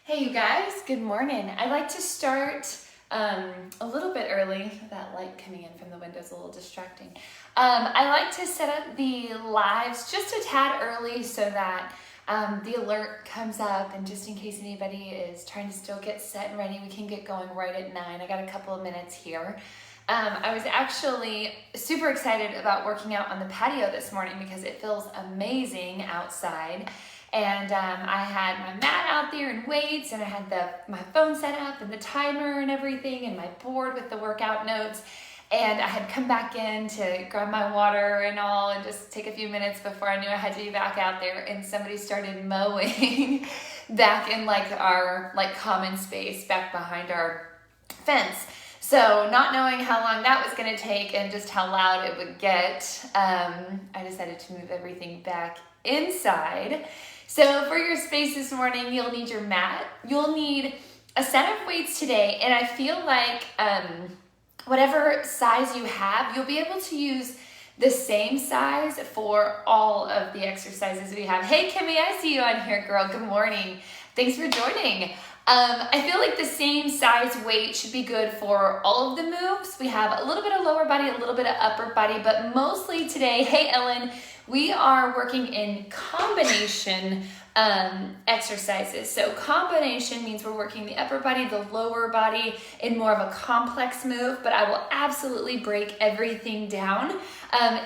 Hey you guys, good morning. I like to start a little bit early. That light coming in from the window is a little distracting. I like to set up the lives just a tad early so that the alert comes up, and just in case anybody is trying to still get set and ready, we can get going right at 9. I got a couple of minutes here. I was actually super excited about working out on the patio this morning because it feels amazing outside. And I had my mat out there and weights, and I had my phone set up and the timer and everything, and my board with the workout notes. And I had come back in to grab my water and all and just take a few minutes before I knew I had to be back out there, and somebody started mowing back in our common space back behind our fence. So not knowing how long that was going to take and just how loud it would get, I decided to move everything back inside. So for your space this morning, you'll need your mat. You'll need a set of weights today, and I feel like whatever size you have, you'll be able to use the same size for all of the exercises we have. Hey Kimmy, I see you on here, girl. Good morning. Thanks for joining. I feel like the same size weight should be good for all of the moves. We have a little bit of lower body, a little bit of upper body, but mostly today, hey Ellen, we are working in combination exercises. So combination means we're working the upper body, the lower body in more of a complex move, but I will absolutely break everything down.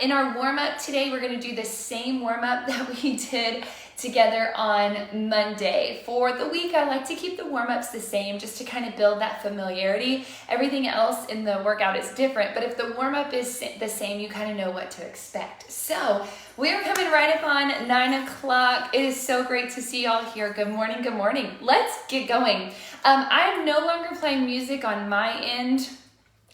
In our warm-up today, we're gonna do the same warm-up that we did together on Monday. For the week, I like to keep the warm-ups the same just to kind of build that familiarity. Everything else in the workout is different, but if the warm-up is the same, you kind of know what to expect. So we are coming right up on 9 o'clock. It is so great to see y'all here. Good morning, good morning. Let's get going. I'm no longer playing music on my end.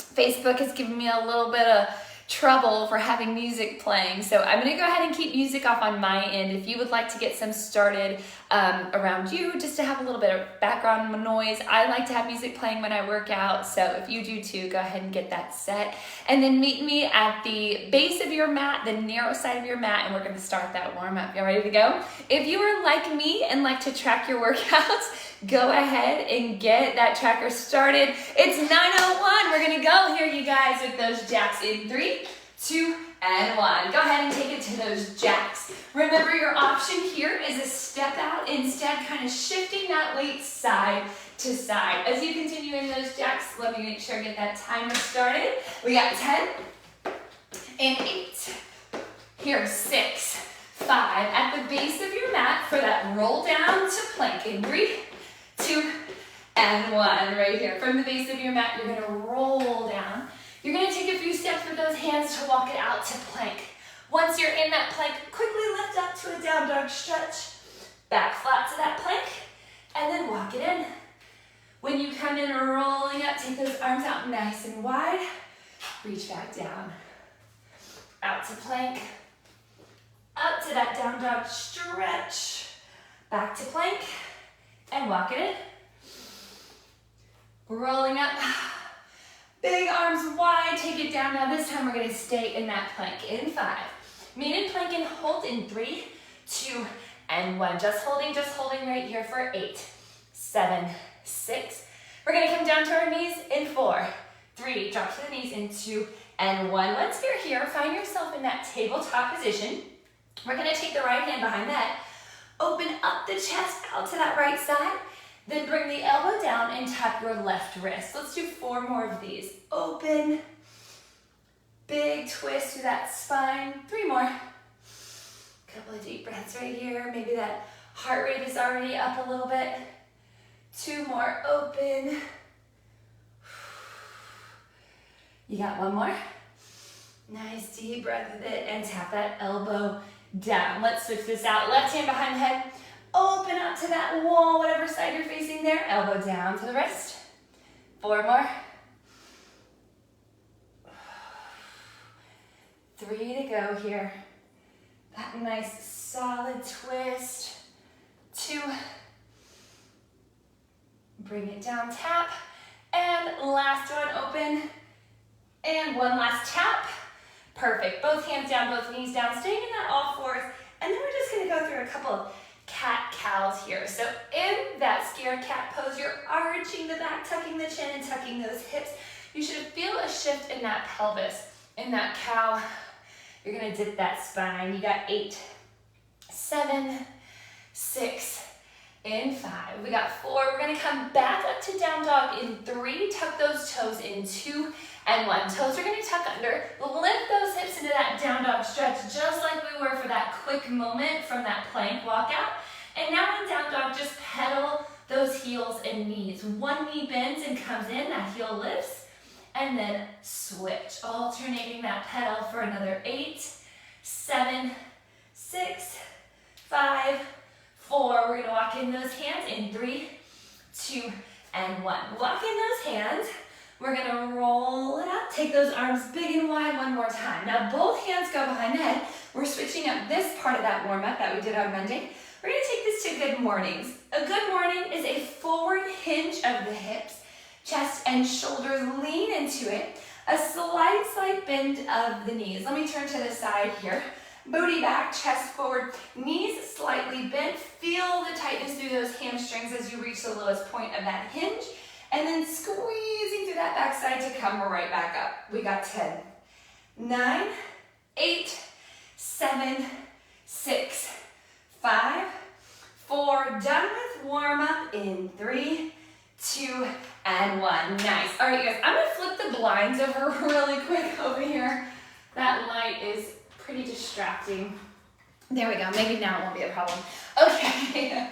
Facebook has given me a little bit of trouble for having music playing, so I'm going to go ahead and keep music off on my end. If you would like to get some started around you, just to have a little bit of background noise, I like to have music playing when I work out, so if you do too, go ahead and get that set. And then meet me at the base of your mat, the narrow side of your mat, and we're going to start that warm-up. Y'all ready to go? If you are like me and like to track your workouts, go ahead and get that tracker started. It's 9:01. We're going to go here, you guys, with those jacks in 3, 2, and 1. Go ahead and take it to those jacks. Remember, your option here is a step out, instead kind of shifting that weight side to side. As you continue in those jacks, let me make sure I get that timer started. We got 10 and 8. Here, 6, 5. At the base of your mat for that roll down to plank in 3, 2, and 1. Right here. From the base of your mat, you're going to roll down. You're going to take a few steps with those hands to walk it out to plank. Once you're in that plank, quickly lift up to a down dog stretch. Back flat to that plank, and then walk it in. When you come in rolling up, take those arms out nice and wide. Reach back down. Out to plank. Up to that down dog stretch. Back to plank. And walk it in. Rolling up. Big arms wide, take it down. Now this time we're going to stay in that plank in 5. Meaning plank and hold in 3, 2, and 1. Just holding right here for 8, 7, 6. We're going to come down to our knees in 4, 3, drop to the knees in 2, and 1. Once you're here, find yourself in that tabletop position. We're going to take the right hand behind that. Open up the chest out to that right side. Then bring the elbow down and tap your left wrist. Let's do 4 more of these. Open. Big twist to that spine. 3 more. Couple of deep breaths right here. Maybe that heart rate is already up a little bit. 2 more. Open. You got 1 more. Nice deep breath with it, and tap that elbow down. Let's switch this out. Left hand behind the head. Open up to that wall, whatever side you're facing there. Elbow down to the wrist. 4 more. 3 to go here. That nice solid twist. 2. Bring it down, tap. And last one, open. And 1 last tap. Perfect. Both hands down, both knees down, staying in that all fours. And then we're just going to go through a couple of cat cows here. So in that scared cat pose, you're arching the back, tucking the chin, and tucking those hips. You should feel a shift in that pelvis. In that cow, you're gonna dip that spine. You got 8, 7, 6, in 5. We got 4. We're gonna come back up to down dog in 3. Tuck those toes in 2 and 1. Toes are gonna tuck under. Lift those hips into that down dog stretch, just like we were for that quick moment from that plank walkout. And now in down dog, just pedal those heels and knees. One knee bends and comes in, that heel lifts, and then switch. Alternating that pedal for another 8, 7, 6, 5, 4. We're gonna walk in those hands in 3, 2, and 1. Walk in those hands. We're gonna roll it up. Take those arms big and wide one more time. Now both hands go behind the head. We're switching up this part of that warm up that we did on Monday. We're gonna take this to good mornings. A good morning is a forward hinge of the hips, chest and shoulders lean into it. A slight bend of the knees. Let me turn to the side here. Booty back, chest forward, knees slightly bent. Feel the tightness through those hamstrings as you reach the lowest point of that hinge. And then squeezing through that backside to come right back up. We got 10, 9, 8, 7, 6, 5, 4. Done with warm up in 3, 2, and 1. Nice. All right, you guys, I'm gonna flip the blinds over really quick over here. That light is pretty distracting. There we go. Maybe now it won't be a problem. Okay.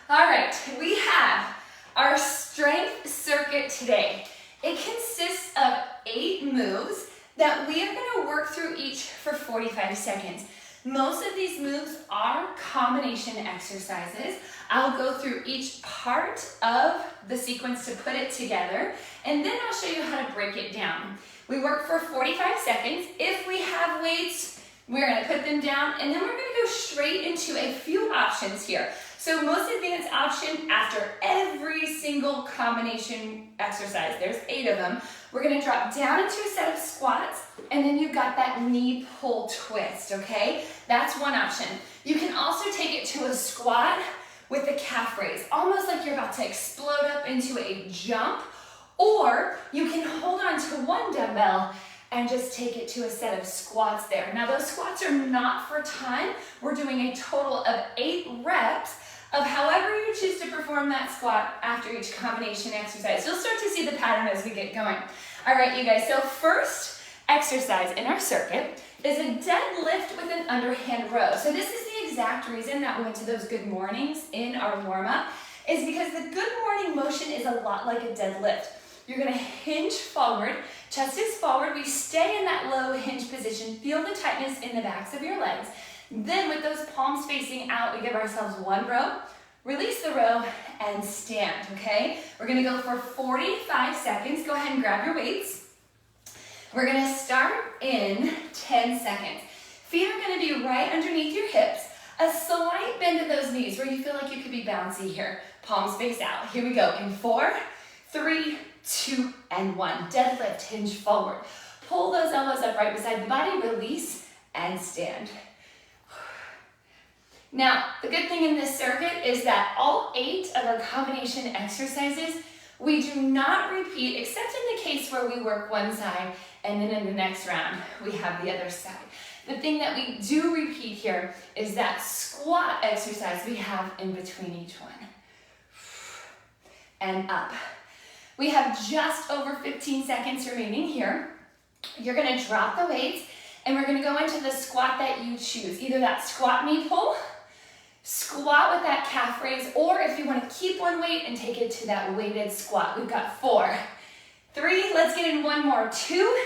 All right. We have our strength circuit today. It consists of 8 moves that we are going to work through each for 45 seconds. Most of these moves are combination exercises. I'll go through each part of the sequence to put it together, and then I'll show you how to break it down. We work for 45 seconds. If we have weights, we're gonna put them down, and then we're gonna go straight into a few options here. So most advanced option, after every single combination exercise, there's 8 of them, we're gonna drop down into a set of squats, and then you've got that knee pull twist, okay? That's one option. You can also take it to a squat with the calf raise, almost like you're about to explode up into a jump, or you can hold on to one dumbbell and just take it to a set of squats there. Now those squats are not for time. We're doing a total of 8 reps of however you choose to perform that squat after each combination exercise. You'll start to see the pattern as we get going. All right, you guys, so first exercise in our circuit is a deadlift with an underhand row. So this is the exact reason that we went to those good mornings in our warm-up, is because the good morning motion is a lot like a deadlift. You're gonna hinge forward, chest is forward, we stay in that low hinge position, feel the tightness in the backs of your legs. Then with those palms facing out, we give ourselves 1 row, release the row, and stand, okay? We're gonna go for 45 seconds. Go ahead and grab your weights. We're gonna start in 10 seconds. Feet are gonna be right underneath your hips, a slight bend of those knees where you feel like you could be bouncy here. Palms face out. Here we go in 4, 3, 2, and 1. Deadlift, hinge forward. Pull those elbows up right beside the body, release, and stand. Now, the good thing in this circuit is that all 8 of our combination exercises, we do not repeat, except in the case where we work one side, and then in the next round, we have the other side. The thing that we do repeat here is that squat exercise we have in between each one. And up. We have just over 15 seconds remaining here. You're gonna drop the weights, and we're gonna go into the squat that you choose. Either that squat knee pull, squat with that calf raise, or if you wanna keep one weight and take it to that weighted squat. We've got 4, 3, let's get in one more, 2,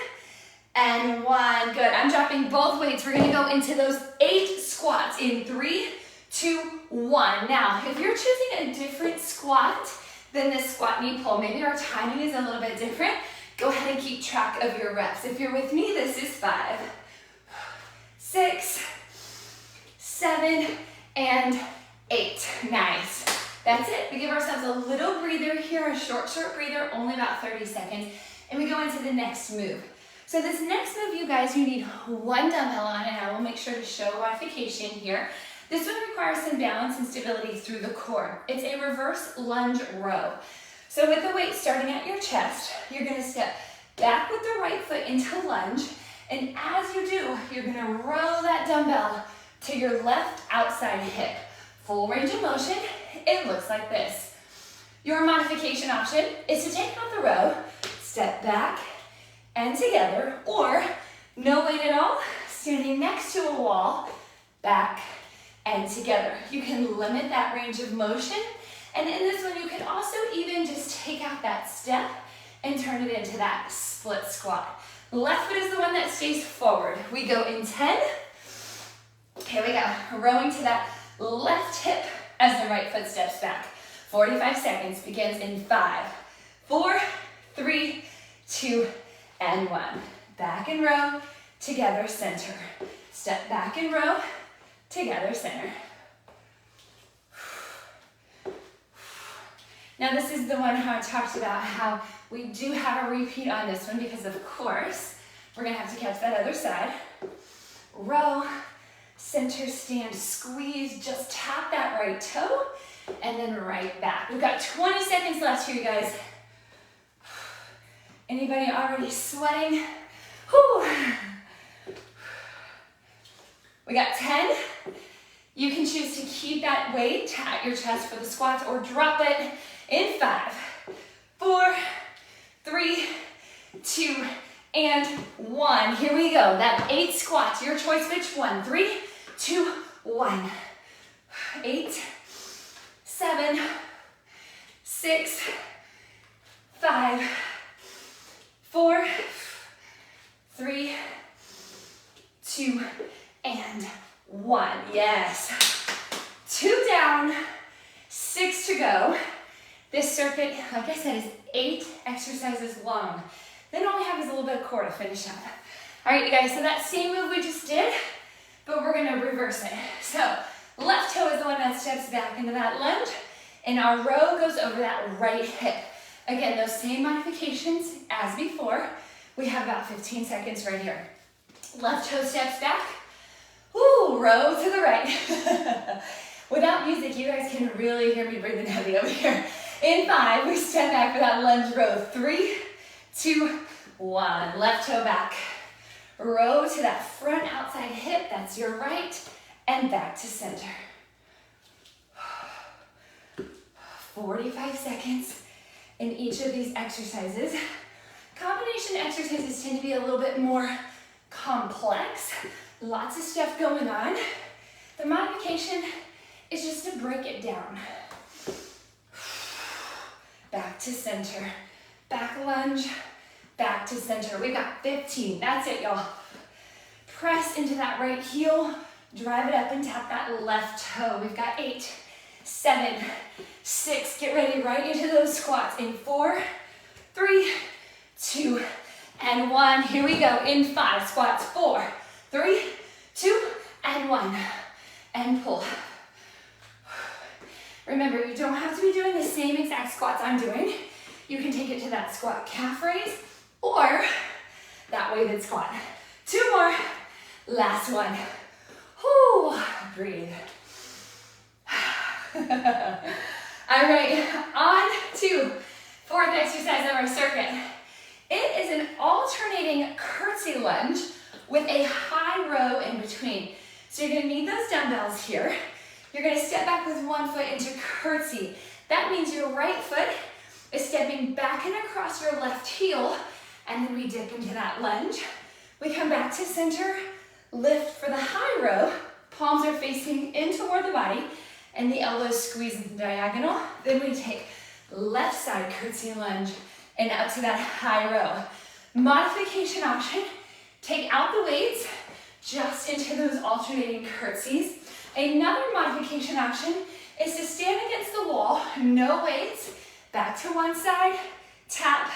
and 1. Good, I'm dropping both weights. We're gonna go into those 8 squats in 3, 2, 1. Now, if you're choosing a different squat than this squat knee pull, maybe our timing is a little bit different, go ahead and keep track of your reps. If you're with me, this is 5, 6, 7, and 8. Nice. That's it. We give ourselves a little breather here, a short breather, only about 30 seconds, and we go into the next move. So this next move, you guys, you need one dumbbell on, and I will make sure to show modification here. This one requires some balance and stability through the core. It's a reverse lunge row. So with the weight starting at your chest, you're gonna step back with the right foot into lunge, and as you do, you're gonna row that dumbbell to your left outside hip. Full range of motion, it looks like this. Your modification option is to take out the row, step back and together, or no weight at all, standing next to a wall, back and together. You can limit that range of motion, and in this one you can also even just take out that step and turn it into that split squat. The left foot is the one that stays forward. We go in 10. Here we go, rowing to that left hip as the right foot steps back. 45 seconds begins in 5, 4, 3, 2, and 1. Back and row, together, center. Step back and row, together, center. Now this is the one how I talked about how we do have a repeat on this one because of course, we're gonna have to catch that other side. Row, center stand, squeeze, just tap that right toe, and then right back. We've got 20 seconds left here, you guys. Anybody already sweating? Whew. We got 10. You can choose to keep that weight at your chest for the squats or drop it in 5, 4, 3, 2, and 1. Here we go. That 8 squats. Your choice which one. 3, 2, 1. 8, 7, 6, 5, 4, 3, 2, and 1. Yes. 2 down, 6 to go. This circuit, like I said, is 8 exercises long. Then all we have is a little bit of core to finish up. All right, you guys, so that same move we just did, but we're gonna reverse it. So left toe is the one that steps back into that lunge, and our row goes over that right hip. Again, those same modifications as before. We have about 15 seconds right here. Left toe steps back. Woo, row to the right. Without music, you guys can really hear me breathing heavy over here. In 5, we step back for that lunge row. 3, 2, 1. Left toe back. Row to that front outside hip. That's your right. And back to center. 45 seconds in each of these exercises. Combination exercises tend to be a little bit more complex. Lots of stuff going on. The modification is just to break it down. Back to center. Back lunge, back to center. We've got 15. That's it, y'all. Press into that right heel. Drive it up and tap that left toe. We've got 8, 7, 6. Get ready right into those squats. In 4, 3, 2, and 1. Here we go. In 5 squats. 4, 3, 2, and 1. And pull. Remember, you don't have to be doing the same exact squats I'm doing. You can take it to that squat calf raise or that weighted squat. 2 more. Last one. Whew. Breathe. All right, on to 4th exercise of our circuit. It is an alternating curtsy lunge with a high row in between. So you're gonna need those dumbbells here. You're gonna step back with one foot into curtsy. That means your right foot is stepping back and across your left heel, and then we dip into that lunge. We come back to center, lift for the high row. Palms are facing in toward the body, and the elbows squeeze in the diagonal. Then we take left side curtsy lunge and up to that high row. Modification option, take out the weights just into those alternating curtsies. Another modification option is to stand against the wall, no weights, back to one side, tap,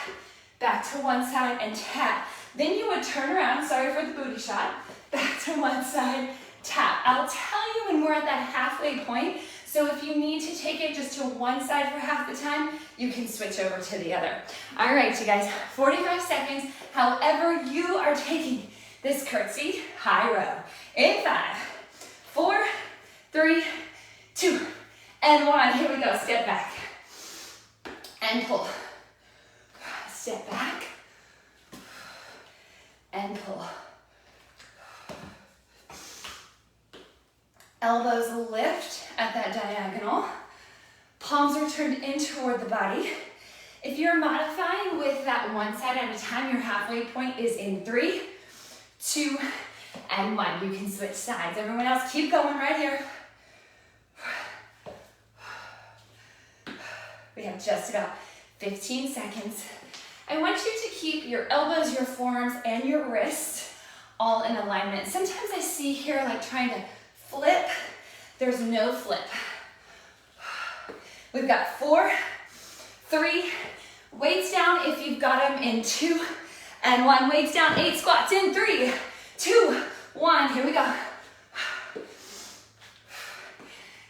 back to one side, and tap. Then you would turn around, sorry for the booty shot, back to one side, tap. I'll tell you when we're at that halfway point, so if you need to take it just to one side for half the time, you can switch over to the other. All right, you guys, 45 seconds, however you are taking this curtsy high row. In 5, 4, 3, 2, and 1. Here we go, step back. And pull. Step back. And pull. Elbows lift at that diagonal. Palms are turned in toward the body. If you're modifying with that one side at a time, your halfway point is in 3, 2, and 1. You can switch sides. Everyone else, keep going right here. We have just about 15 seconds. I want you to keep your elbows, your forearms, and your wrists all in alignment. Sometimes I see here like trying to flip. There's no flip. We've got 4, 3, weights down if you've got them in 2, and 1. Weights down, 8 squats in 3, 2, 1. Here we go.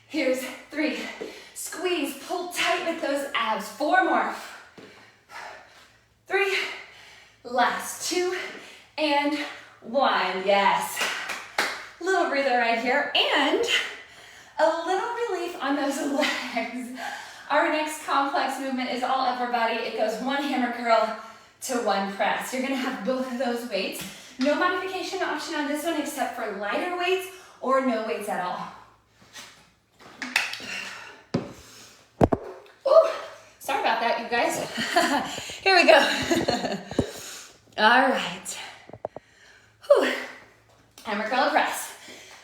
Here's 3. Squeeze, pull tight with those abs. 4 more. 3, last 2, and 1. Yes. Little breather right here, and a little relief on those legs. Our next complex movement is all upper body. It goes 1 hammer curl to 1 press. You're gonna have both of those weights. No modification option on this one except for lighter weights or no weights at all. Ooh, sorry about that, you guys. Here we go. All right. Whew. Hammer curl press.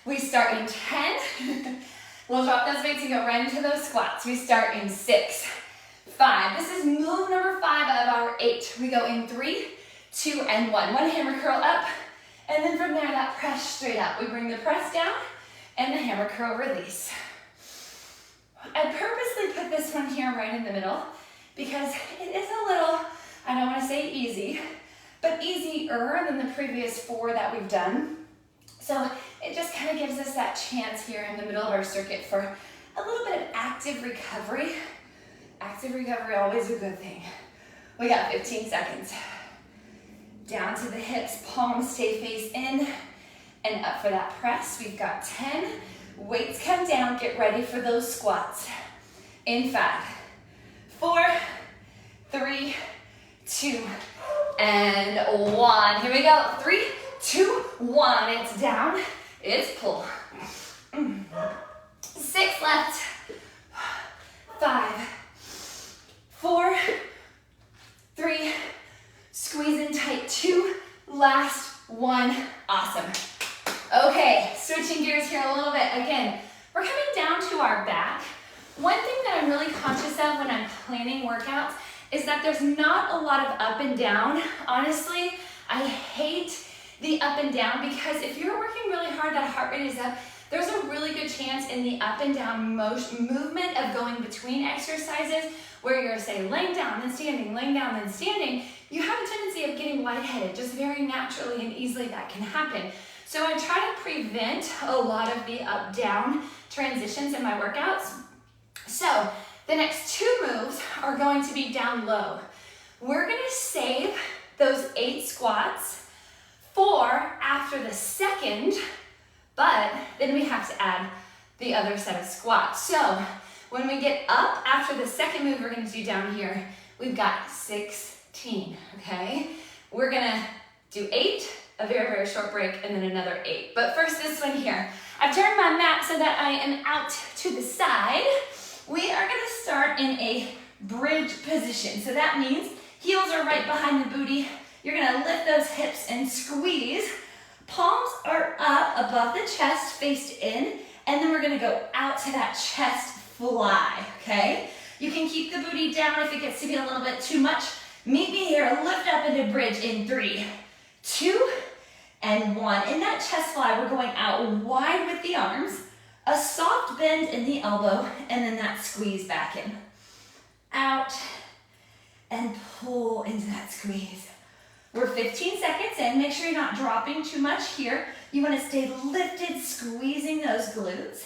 We start in 10. We'll drop those weights and go right into those squats. We start in 6, 5. This is move number 5 of our 8. We go in 3, 2, and 1. 1 hammer curl up, and then from there, that press straight up. We bring the press down, and the hammer curl release. I purposely put this one here right in the middle because it is a little, I don't want to say easy, but easier than the previous 4 that we've done. So it just kind of gives us that chance here in the middle of our circuit for a little bit of active recovery. Active recovery, always a good thing. We got 15 seconds. Down to the hips, palms stay face in, and up for that press. We've got 10. Weights come down, get ready for those squats. In 5, 4, 3, 2, and 1. Here we go. 3, 2, 1. It's down, it's pull. 6 left. 5, 4, 3, squeeze in tight. 2, last 1. Awesome. Okay, switching gears here a little bit. Again, we're coming down to our back. One thing that I'm really conscious of when I'm planning workouts is that there's not a lot of up and down. Honestly, I hate the up and down because if you're working really hard, that heart rate is up, there's a really good chance in the up and down movement of going between exercises where you're, say, laying down, then standing, laying down, then standing, you have a tendency of getting lightheaded. Just very naturally and easily that can happen. So I try to prevent a lot of the up-down transitions in my workouts. So the next 2 moves are going to be down low. We're gonna save those 8 squats for after the second, but then we have to add the other set of squats. So when we get up after the second move we're gonna do down here, we've got 16, okay? We're gonna do 8, a very, very short break, and then another 8. But first, this one here. I've turned my mat so that I am out to the side. We are gonna start in a bridge position. So that means heels are right behind the booty. You're gonna lift those hips and squeeze. Palms are up above the chest, faced in, and then we're gonna go out to that chest fly, okay? You can keep the booty down if it gets to be a little bit too much. Meet me here, lift up into bridge in 3, 2, and 1. In that chest fly, we're going out wide with the arms, a soft bend in the elbow, and then that squeeze back in. Out, and pull into that squeeze. We're 15 seconds in. Make sure you're not dropping too much here. You want to stay lifted, squeezing those glutes.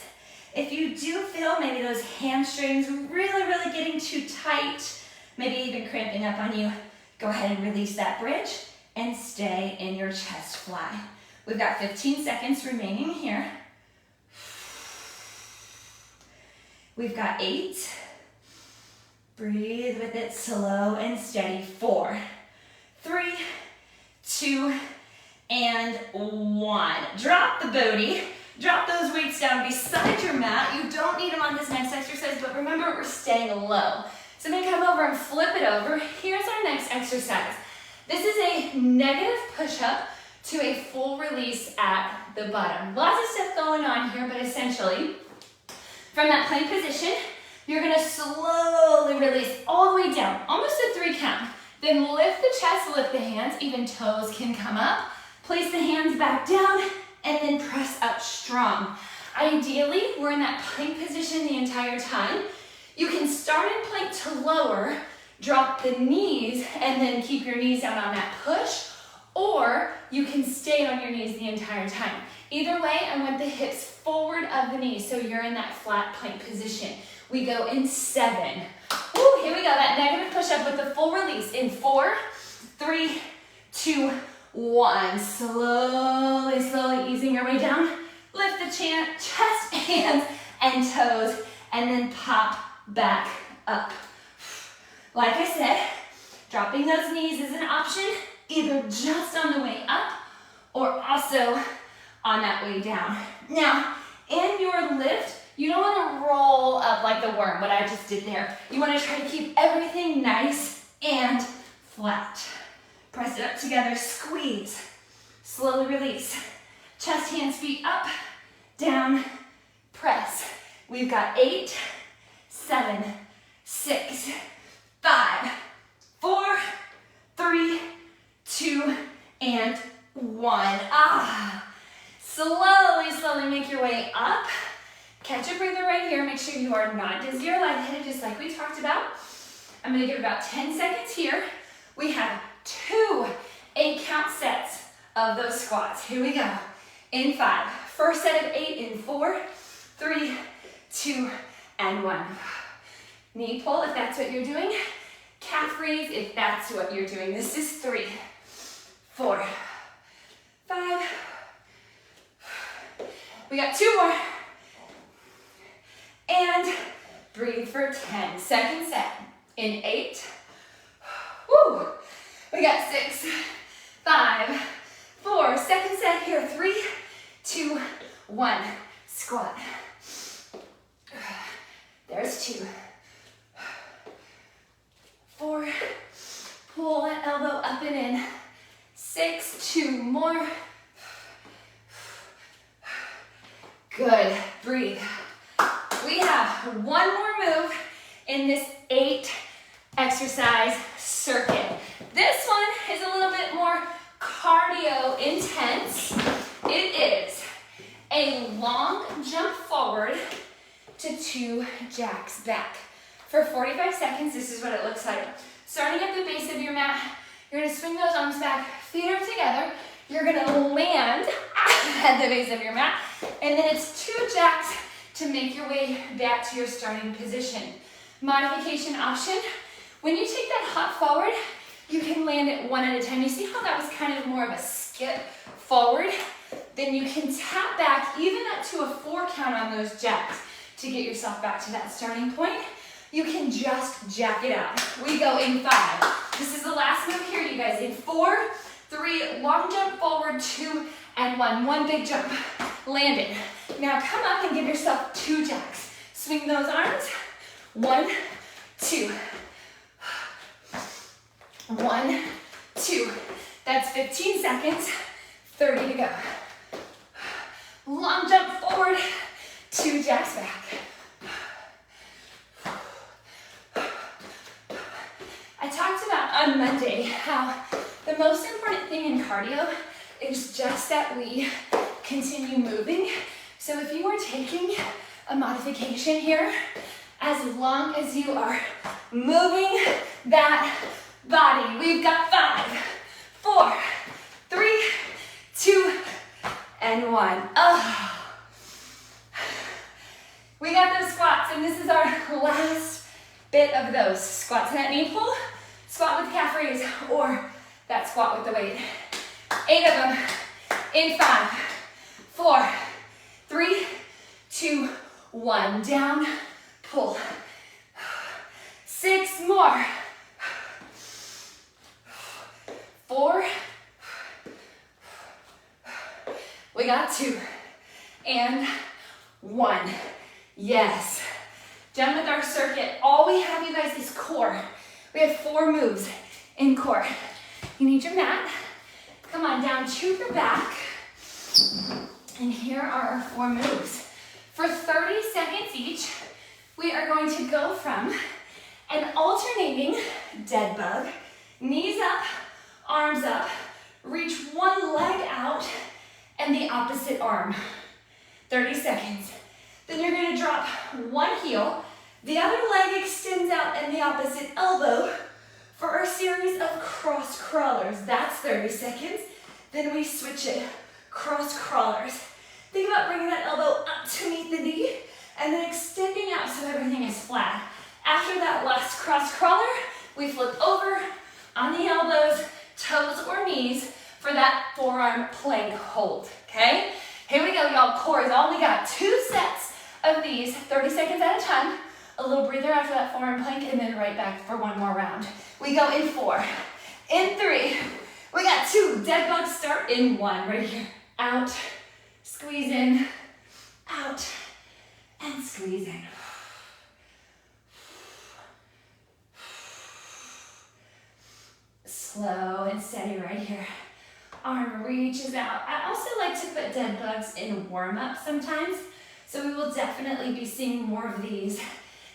If you do feel maybe those hamstrings really, really getting too tight, maybe even cramping up on you, go ahead and release that bridge and stay in your chest fly. We've got 15 seconds remaining here. We've got 8. Breathe with it, slow and steady. 4, 3, 2, and 1. Drop the booty. Drop those weights down beside your mat. You don't need them on this next exercise, but remember, we're staying low. So then come over and flip it over. Here's our next exercise. This is a negative push-up to a full release at the bottom. Lots of stuff going on here, but essentially, from that plank position, you're gonna slowly release all the way down, almost a 3 count. Then lift the chest, lift the hands, even toes can come up. Place the hands back down, and then press up strong. Ideally, we're in that plank position the entire time. You can start in plank to lower, drop the knees, and then keep your knees down on that push, or you can stay on your knees the entire time. Either way, I want the hips forward of the knees, so you're in that flat plank position. We go in 7. Woo, here we go, that negative push-up with the full release in 4, 3, 2, 1. Slowly, slowly easing your way down. Lift the chest, hands, and toes, and then pop back up. Like I said, dropping those knees is an option, either just on the way up or also on that way down. Now, in your lift, you don't want to roll up like the worm, what I just did there. You want to try to keep everything nice and flat. Press it up together, squeeze, slowly release. Chest, hands, feet up, down, press. We've got 8, 7, 6, 5, 4, 3, 2, and 1. Slowly, slowly make your way up. Catch a breather right here. Make sure you are not dizzy or lightheaded, just like we talked about. I'm gonna give about 10 seconds here. We have 2 8-count sets of those squats. Here we go. In 5. First set of 8 in 4, 3, 2, and 1. Knee pull if that's what you're doing. Calf raise if that's what you're doing. This is 3, 4, 5. We got 2 more. And breathe for 10. Second set in 8. Woo. We got 6, 5, 4. Second set here. 3, 2, 1. Squat. There's 2. 4. Pull that elbow up and in. 6, 2 more. Good. Breathe. We have 1 more move in this 8 exercise circuit. This one is a little bit more cardio intense. It is a long jump forward to 2 jacks back. For 45 seconds, this is what it looks like. Starting at the base of your mat, you're gonna swing those arms back, feet are together. You're gonna land at the base of your mat, and then it's 2 jacks to make your way back to your starting position. Modification option, when you take that hop forward, you can land it 1 at a time. You see how that was kind of more of a skip forward? Then you can tap back even up to a 4 count on those jacks to get yourself back to that starting point. You can just jack it out. We go in 5. This is the last move here, you guys. In 4, 3, long jump forward, 2, and 1. 1 big jump. Land it. Now come up and give yourself 2 jacks. Swing those arms. 1, 2. 1, 2. That's 15 seconds. 30 to go. Long jump forward. 2 jacks back. I talked about on Monday how the most important thing in cardio is just that we continue moving. So if you are taking a modification here, as long as you are moving that body, we've got 5, 4, 3, 2, and 1. We got those squats, and this is our last bit of those. Squat to that knee pull, squat with calf raise, or that squat with the weight. 8 of them in 5, 4, 3, 2, 1. Down, pull. 6 more. 4. We got 2. And 1. Yes. Done with our circuit. All we have, you guys, is core. We have 4 moves in core. You need your mat. Come on down to your back. And here are our 4 moves. For 30 seconds each, we are going to go from an alternating dead bug, knees up, arms up, reach one leg out, and the opposite arm. 30 seconds. Then you're gonna drop one heel, the other leg extends out and the opposite elbow for our series of cross crawlers. That's 30 seconds. Then we switch it, cross crawlers. Think about bringing that elbow up to meet the knee and then extending out so everything is flat. After that last cross crawler, we flip over on the elbows, toes or knees for that forearm plank hold, okay? Here we go, y'all. Core is all we got. 2 sets of these, 30 seconds at a time. A little breather after that forearm plank and then right back for one more round. We go in 4, in 3. We got 2, dead bugs start in 1, right here. Out, squeeze in, out, and squeeze in. Slow and steady right here. Arm reaches out. I also like to put dead bugs in warm-up sometimes, so we will definitely be seeing more of these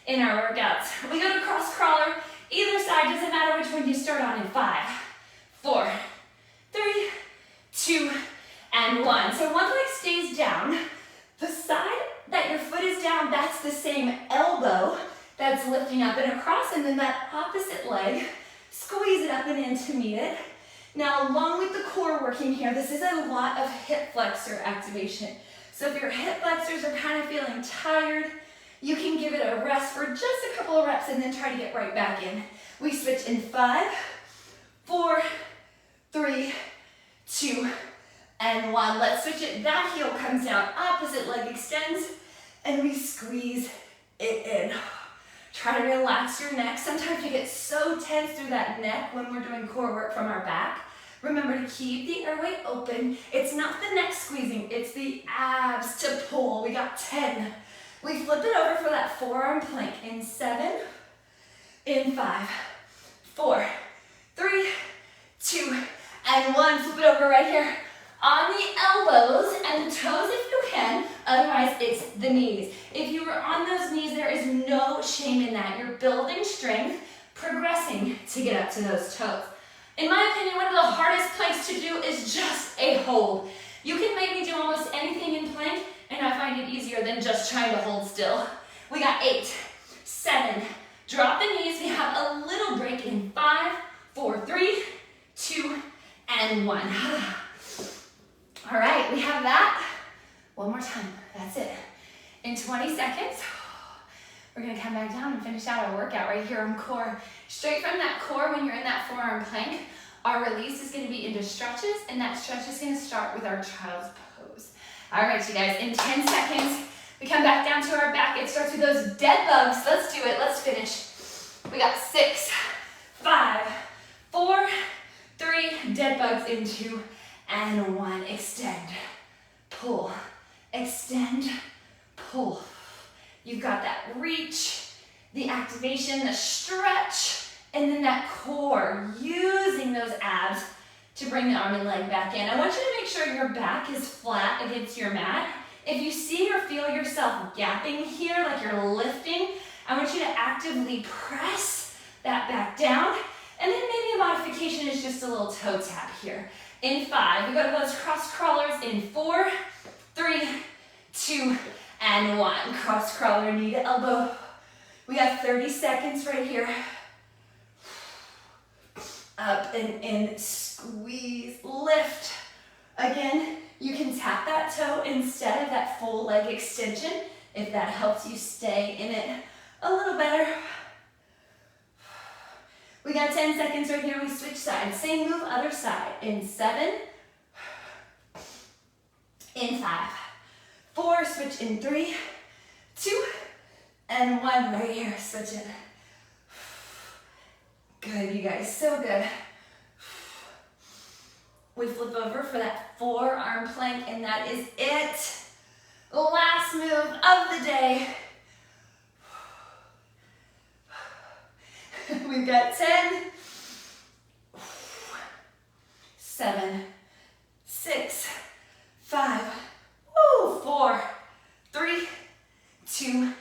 in our workouts. We go to cross crawler. Either side, doesn't matter which one you start on in 5, 4, 3, 2, and 1. So one leg stays down. The side that your foot is down, that's the same elbow that's lifting up and across, and then that opposite leg, squeeze it up and in to meet it. Now, along with the core working here, this is a lot of hip flexor activation. So if your hip flexors are kind of feeling tired, you can give it a rest for just a couple of reps and then try to get right back in. We switch in 5, 4, 3, 2, and 1. Let's switch it. That heel comes down, opposite leg extends, and we squeeze it in. Try to relax your neck. Sometimes we get so tense through that neck when we're doing core work from our back. Remember to keep the airway open. It's not the neck squeezing, it's the abs to pull. We got 10. We flip it over for that forearm plank in 7, in 5, 4, 3, 2, and 1. Flip it over right here on the elbows and the toes if you can. Otherwise, it's the knees. If you were on those knees, there is no shame in that. You're building strength, progressing to get up to those toes. In my opinion, one of the hardest planks to do is just a hold. You can make me do almost anything in plank, and I find it easier than just trying to hold still. We got 8, 7, drop the knees. We have a little break in 5, 4, 3, 2, and 1. All right, we have that. One more time, that's it. In 20 seconds, we're gonna come back down and finish out our workout right here on core. Straight from that core, when you're in that forearm plank, our release is gonna be into stretches, and that stretch is gonna start with our child's pose. All right, you guys, in 10 seconds, we come back down to our back. It starts with those dead bugs. Let's do it, let's finish. We got 6, 5, 4, 3, dead bugs in 2, and 1. Extend, pull, extend, pull. You've got that reach, the activation, the stretch, and then that core, using those abs to bring the arm and leg back in. I want you to make sure your back is flat against your mat. If you see or feel yourself gapping here, like you're lifting, I want you to actively press that back down. And then maybe a modification is just a little toe tap here. In 5, we go to those cross crawlers in 4, 3, 2, and 1. Cross crawler, knee to elbow. We got 30 seconds right here. Up and in, squeeze, lift. Again, you can tap that toe instead of that full leg extension if that helps you stay in it a little better. We got 10 seconds right here. We switch sides. Same move, other side. In 7, in 5, 4, switch in 3, 2, and 1 right here. Switch it. Good, you guys, so good. We flip over for that forearm plank, and that is it. Last move of the day. We've got 10, 7, 6, 5, 4, 3, 2,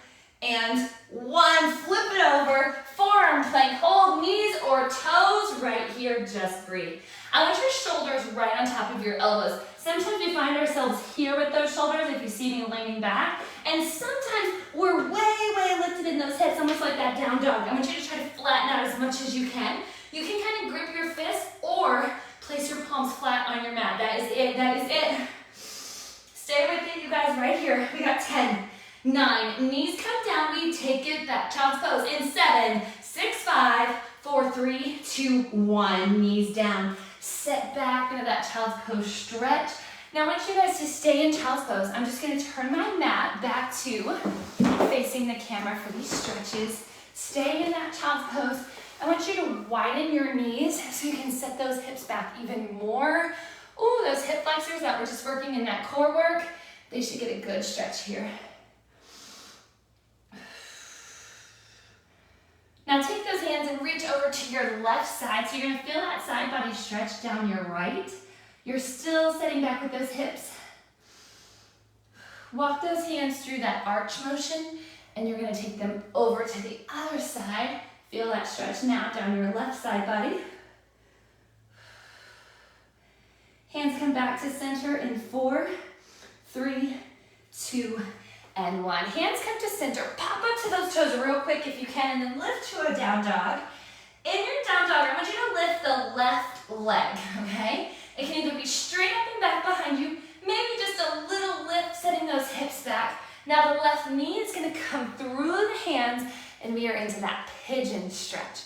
and 1. Flip it over, forearm plank, hold knees or toes right here, just breathe. I want your shoulders right on top of your elbows. Sometimes we find ourselves here with those shoulders if you see me leaning back, and sometimes we're way lifted in those hips, almost like that down dog. I want you to try to flatten out as much as you can. You can kind of grip your fists or place your palms flat on your mat. That is it, that is it. Stay with it, you guys, right here. We got 10, 9, knees come down, we take it, that child's pose in 7, 6, 5, 4, 3, 2, 1, knees down. Sit back into that child's pose stretch. Now I want you guys to stay in child's pose. I'm just gonna turn my mat back to facing the camera for these stretches. Stay in that child's pose. I want you to widen your knees so you can set those hips back even more. Ooh, those hip flexors that we're just working in that core work, they should get a good stretch here. Now take those hands and reach over to your left side. So you're gonna feel that side body stretch down your right. You're still sitting back with those hips. Walk those hands through that arch motion, and you're gonna take them over to the other side. Feel that stretch now down your left side body. Hands come back to center in 4, 3, 2, and 1. Hands come to center. Pop up to those toes real quick if you can, and then lift to a down dog. In your down dog, I want you to lift the left leg, okay? It can either be straight up and back behind you, maybe just a little lift, setting those hips back. Now the left knee is gonna come through the hands, and we are into that pigeon stretch.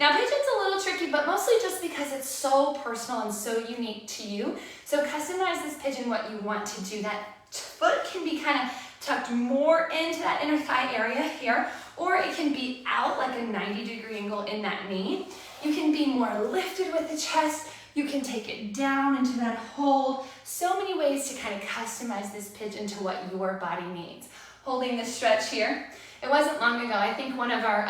Now pigeon's a little tricky, but mostly just because it's so personal and so unique to you. So customize this pigeon what you want to do. That foot can be kind of tucked more into that inner thigh area here, or it can be out like a 90-degree angle in that knee. You can be more lifted with the chest. You can take it down into that hold. So many ways to kind of customize this pigeon to what your body needs. Holding the stretch here. It wasn't long ago, I think one of our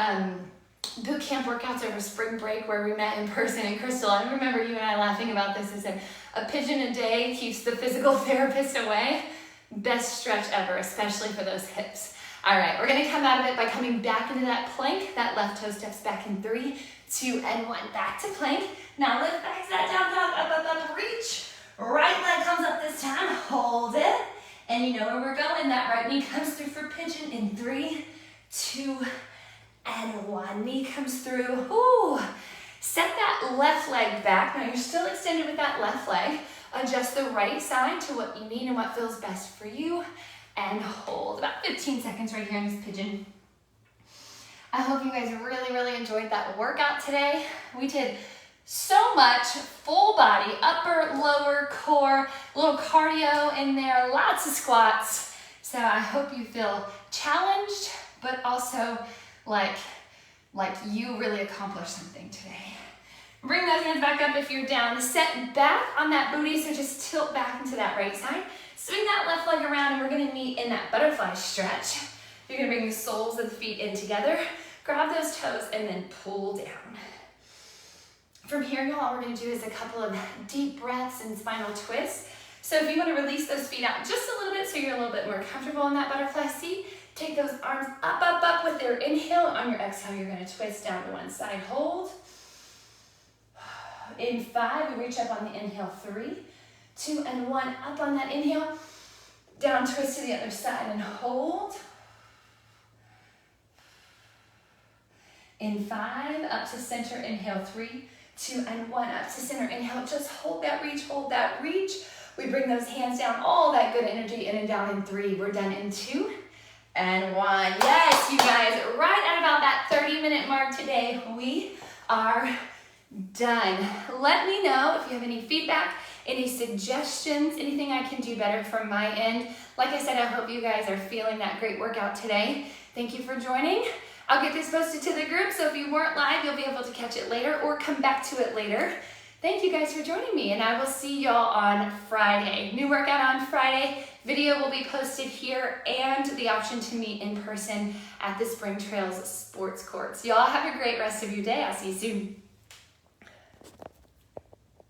boot camp workouts over spring break where we met in person in Crystal. I remember you and I laughing about this. I said, a pigeon a day keeps the physical therapist away. Best stretch ever, especially for those hips. All right, we're gonna come out of it by coming back into that plank. That left toe steps back in 3, 2, and 1. Back to plank. Now lift back to that down dog, up, reach. Right leg comes up this time, hold it. And you know where we're going. That right knee comes through for pigeon in 3, 2, and 1. Knee comes through. Ooh. Set that left leg back. Now you're still extended with that left leg. Adjust the right side to what you need and what feels best for you. And hold. About 15 seconds right here in this pigeon. I hope you guys really enjoyed that workout today. We did so much full body, upper, lower, core, a little cardio in there, lots of squats. So I hope you feel challenged, but also like you really accomplished something today. Bring those hands back up if you're down. Set back on that booty, so just tilt back into that right side. Swing that left leg around, and we're gonna meet in that butterfly stretch. You're gonna bring the soles of the feet in together, grab those toes, and then pull down. From here, y'all, all we're gonna do is a couple of deep breaths and spinal twists. So if you wanna release those feet out just a little bit so you're a little bit more comfortable in that butterfly seat, take those arms up with your inhale. On your exhale, you're gonna twist down to one side, hold. In 5, we reach up on the inhale, 3, 2, and 1. Up on that inhale, down, twist to the other side and hold. In 5, up to center, inhale, 3, 2, and 1. Up to center, inhale, just hold that reach, hold that reach. We bring those hands down, all that good energy in and down in 3. We're done in 2 and 1. Yes, you guys, right at about that 30-minute mark today, we are done. Let me know if you have any feedback, any suggestions, anything I can do better from my end. Like I said, I hope you guys are feeling that great workout today. Thank you for joining. I'll get this posted to the group, so if you weren't live, you'll be able to catch it later or come back to it later. Thank you guys for joining me, and I will see y'all on Friday. New workout on Friday. Video will be posted here and the option to meet in person at the Spring Trails Sports Courts. Y'all have a great rest of your day. I'll see you soon.